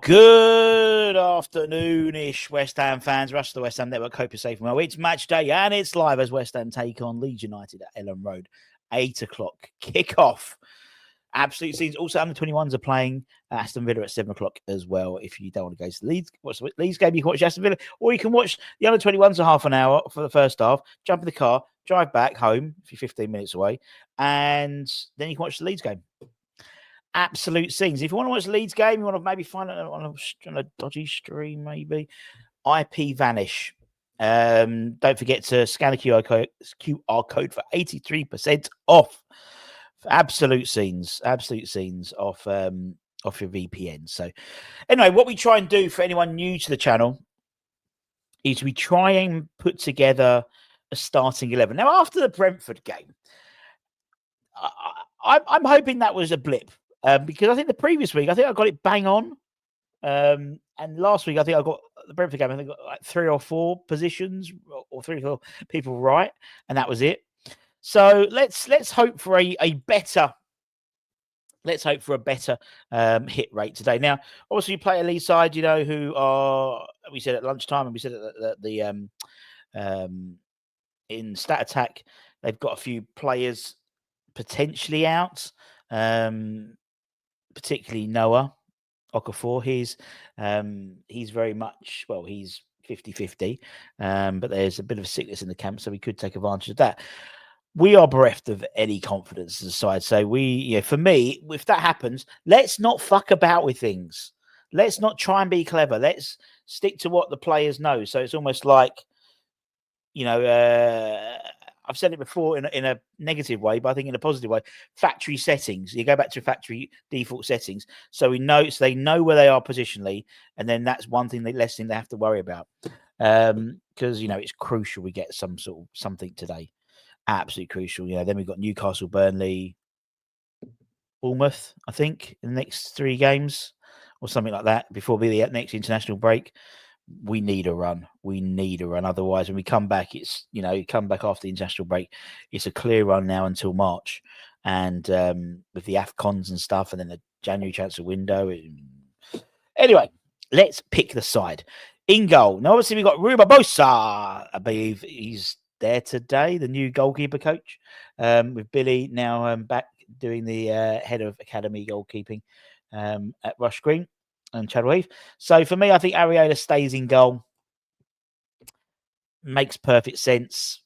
Good afternoon-ish, West Ham fans. Rush the West Ham Network. Hope you're safe and well. It's match day, and it's live as West Ham take on Leeds United at Elland Road. 8 o'clock kick-off. Absolute scenes. Also, under-21s are playing Aston Villa at 7 o'clock as well. If you don't want to go to the Leeds, watch the Leeds game, you can watch Aston Villa, or you can watch the under-21s for half an hour for the first half, jump in the car, drive back home if you're 15 minutes away, and then you can watch the Leeds game. Absolute scenes. If you want to watch the Leeds game, you want to maybe find it on a dodgy stream, maybe IP Vanish. Don't forget to scan the QR code for 83% off. Absolute scenes off your VPN. So anyway, what we try and do for anyone new to the channel is we try and put together a starting 11. Now, after the Brentford game, I'm hoping that was a blip. Because I think the previous week, I think I got it bang on. And last week, I think I got the Brentford game, I think I got like 3 or 4 positions or 3 or 4 people right. And that was it. So let's hope for a better hit rate today. Now, obviously, you play a Leeds side, who are, we said at lunchtime, and we said at the in Stat Attack, they've got a few players potentially out. Particularly Noah Okafor. He's very much, well, he's 50-50, but there's a bit of sickness in the camp, so we could take advantage of that. We are bereft of any confidence as a side. So for me, if that happens, let's not fuck about with things. Let's not try and be clever. Let's stick to what the players know. So it's almost like, I've said it before in a negative way, but I think in a positive way. Factory settings. You go back to factory default settings, so they know where they are positionally, and then that's one thing less thing they have to worry about. Because it's crucial we get something today. Absolutely crucial. Then we've got Newcastle, Burnley, Bournemouth, I think, in the next 3 games or something like that before the next international break. We need a run. Otherwise, when we come back, it's come back after the international break. It's a clear run now until March, and with the AFCONs and stuff, and then the January transfer window. Anyway, let's pick the side. In goal, now obviously we've got Rui Barbosa. I believe he's there today, the new goalkeeper coach, with Billy now back doing the head of academy goalkeeping at Rush Green and Chadwell. So for me, I think Iriota stays in goal. Makes perfect sense.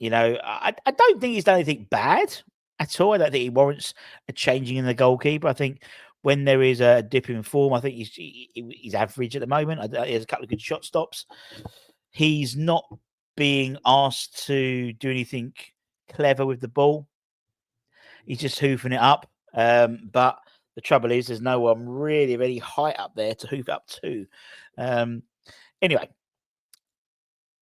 I don't think he's done anything bad at all. I don't think he warrants a changing in the goalkeeper. I think when there is a dip in form, I think he's average at the moment. He has a couple of good shot stops. He's not being asked to do anything clever with the ball. He's just hoofing it up. But the trouble is, there's no one really of any height up there to hoof up to. Anyway,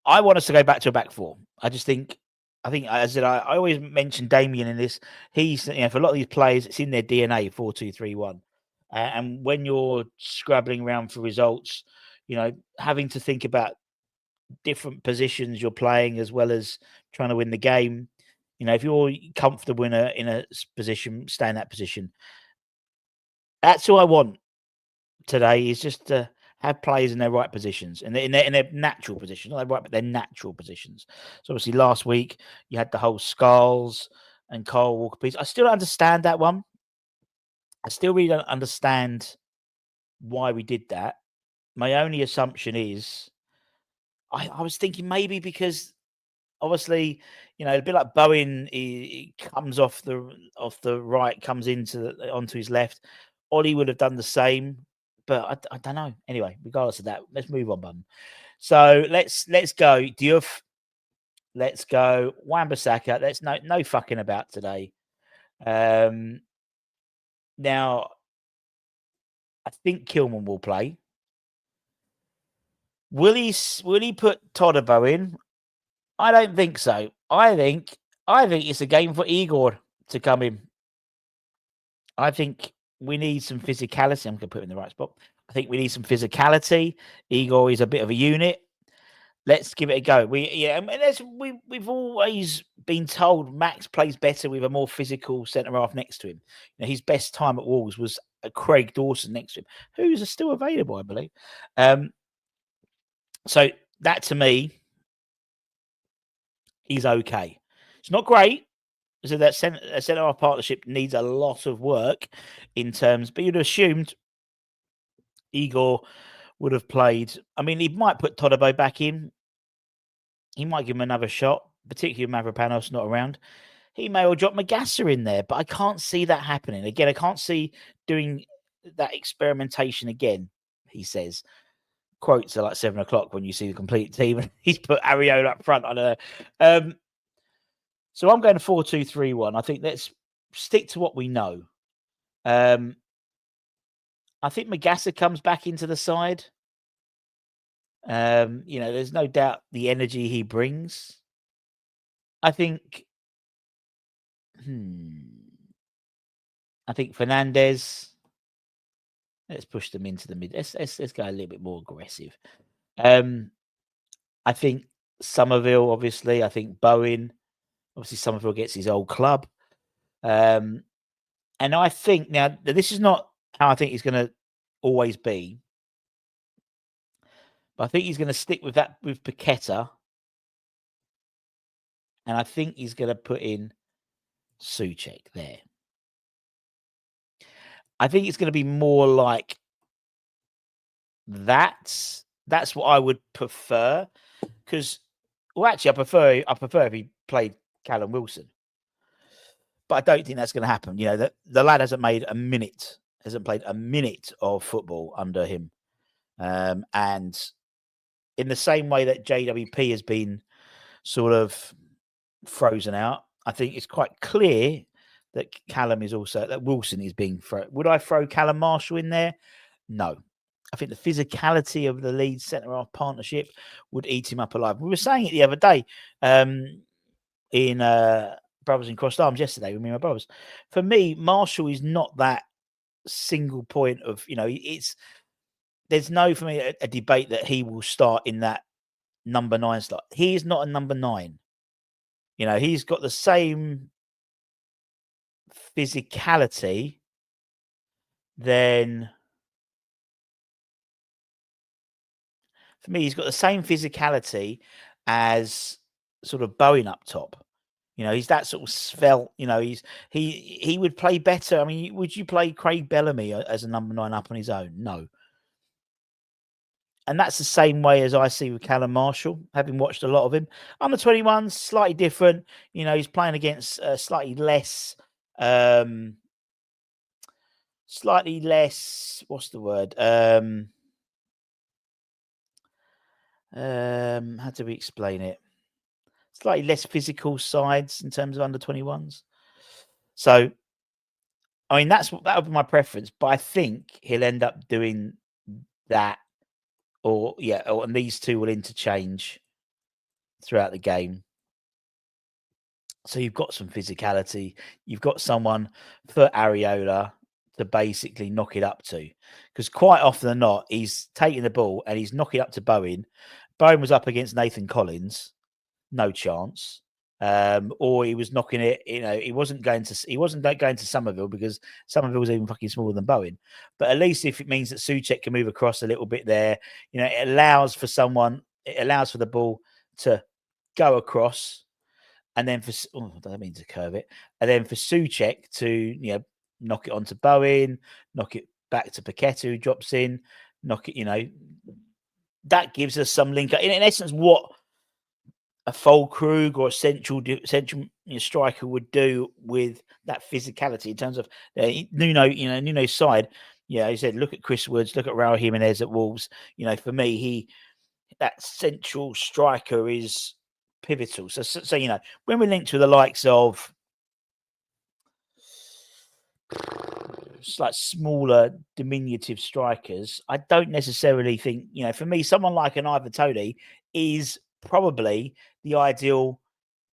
I want us to go back to a back 4. I think, as I said, I always mention Damien in this. He's, for a lot of these players, it's in their DNA, 4-2-3-1. And when you're scrabbling around for results, having to think about different positions you're playing as well as trying to win the game. If you're comfortable in a position, stay in that position. That's all I want today, is just to have players in their right positions, and in their natural positions. Not right, but their natural positions. So obviously last week you had the whole Skulls and Kyle Walker piece. I still don't understand that one. I still really don't understand why we did that. My only assumption is I was thinking maybe because obviously, a bit like Bowen, he comes off the right, comes onto his left. Ollie would have done the same, but I don't know. Anyway, regardless of that, let's move on, bum. So let's go Diouf. Let's go Wan-Bissaka. Let's no fucking about today. Now, I think Kilman will play. Will he put Todibo in? I don't think so. I think it's a game for Igor to come in. I think we need some physicality. I'm going to put him in the right spot. I think we need some physicality. Igor is a bit of a unit. Let's give it a go. We've always been told Max plays better with a more physical centre half next to him. His best time at Wolves was Craig Dawson next to him, who's still available, I believe. So that to me, he's okay. It's not great. So that centre-half partnership needs a lot of work in terms, but you'd have assumed Igor would have played. I mean, he might put Todibo back in. He might give him another shot, particularly if Mavropanos not around. He may well drop 𝗪𝗓𝗧 in there, but I can't see that happening. Again, I can't see doing that experimentation again, he says. Quotes are like 7 o'clock when you see the complete team. And he's put Areola up front. I don't know. So I'm going to 4-2-3-1. I think let's stick to what we know. I think 𝗪𝗪𝗧 comes back into the side. There's no doubt the energy he brings. I think Fernandez. Let's push them into the mid. Let's go a little bit more aggressive. I think Somerville, obviously. I think Bowen. Obviously, Somerville gets his old club. And I think now this is not how I think he's going to always be. But I think he's going to stick with that with Paqueta. And I think he's going to put in Souček there. I think it's going to be more like that. That's what I would prefer. Because, well, actually, I prefer if he played Callum Wilson. But I don't think that's going to happen. The lad hasn't played a minute of football under him. And in the same way that JWP has been sort of frozen out, I think it's quite clear that Wilson is being thrown. Would I throw Callum Marshall in there? No. I think the physicality of the Leeds centre-half partnership would eat him up alive. We were saying it the other day in Brothers in Crossed Arms yesterday with me and my brothers. For me, Marshall is not that single point of, there's no, for me, a debate that he will start in that number 9 slot. He is not a number 9. He's got the same physicality then. For me, he's got the same physicality as sort of Bowen up top. He's that sort of svelte. He would play better. I mean, would you play Craig Bellamy as a number 9 up on his own? No. And that's the same way as I see with Callum Marshall, having watched a lot of him. Under 21s, slightly different. He's playing against slightly less, what's the word? How do we explain it? Slightly less physical sides in terms of under 21s. So, I mean, that would be my preference, but I think he'll end up doing that, and these two will interchange throughout the game. So you've got some physicality. You've got someone for Areola to basically knock it up to. Because quite often than not, he's taking the ball and he's knocking up to Bowen. Bowen was up against Nathan Collins. No chance. Or he was knocking it, he wasn't going to Somerville because Somerville was even fucking smaller than Bowen. But at least if it means that Souček can move across a little bit there, it allows for the ball to go across, and then I don't mean to curve it, and then for Souček to knock it onto Bowen, knock it back to Paqueta who drops in, knock it, that gives us some link. In essence, what a Füllkrug or a central striker would do with that physicality in terms of Nuno's side. He said, look at Chris Woods, look at Raul Jimenez at Wolves. For me, that central striker is pivotal. So when we link to the likes of like smaller, diminutive strikers, I don't necessarily think, for me, someone like an Ivan Toney is probably the ideal,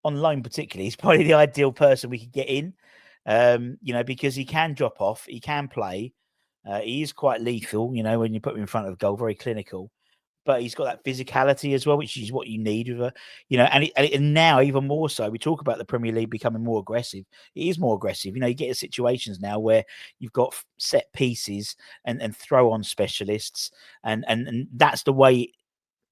on loan particularly, he's probably the ideal person we could get in, because he can drop off, he can play, he is quite lethal, when you put him in front of goal, very clinical. but he's got that physicality as well, which is what you need with a, you know, and now even more so. We talk about the Premier League becoming more aggressive. It is more aggressive. You know, you get situations now where you've got set pieces and throw on specialists, and that's the way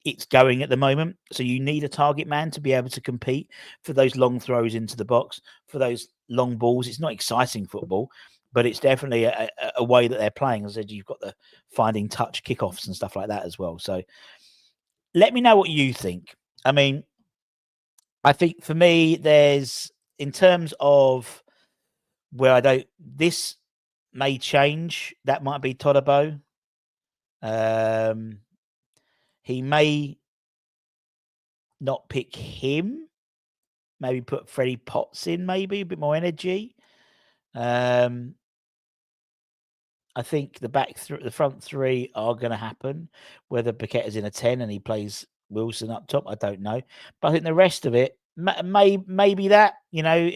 it's going at the moment. So you need a target man to be able to compete for those long throws into the box, for those long balls. It's not exciting football, but it's definitely a way that they're playing. As I said, you've got the finding touch kickoffs and stuff like that as well. So let me know what you think. I mean, I think for me, there's, in terms of where I don't, this may change. That might be 𝗪𝗪𝗧 𝗛𝗧. He may not pick him. Maybe put Freddie Potts in, maybe a bit more energy. I think the front three are going to happen. Whether Paqueta's in a 10 and he plays Wilson up top, I don't know. But I think the rest of it, maybe that, you know,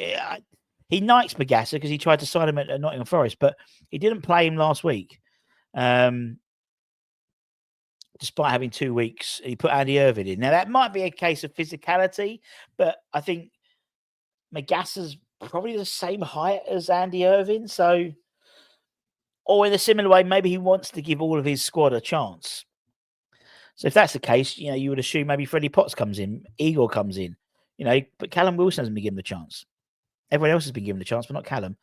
he likes 𝗪𝗧𝗔𝗥𝗧𝗜 because he tried to sign him at Nottingham Forest, but he didn't play him last week. Despite having 2 weeks, he put Andy Irvine in. Now, that might be a case of physicality, but I think 𝗪𝗧𝗔𝗥𝗧𝗜's probably the same height as Andy Irvine. So, or in a similar way, maybe he wants to give all of his squad a chance. So if that's the case, you know, you would assume maybe Freddie Potts comes in, Igor comes in, you know, but Callum Wilson hasn't been given the chance. Everyone else has been given the chance, but not Callum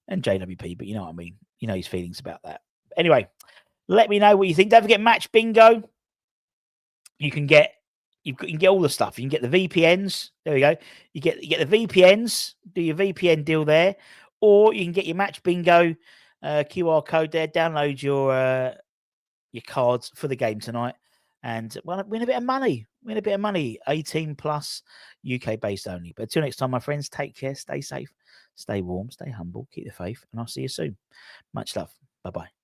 and JWP. But you know what I mean. You know his feelings about that. Anyway, let me know what you think. Don't forget match bingo. You can get all the stuff. You can get the VPNs. There we go. You get the VPNs. Do your VPN deal there, or you can get your match bingo QR code there. Download your cards for the game tonight, and win a bit of money. Win a bit of money. 18 plus, UK based only. But until next time, my friends, take care. Stay safe. Stay warm. Stay humble. Keep the faith, and I'll see you soon. Much love. Bye bye.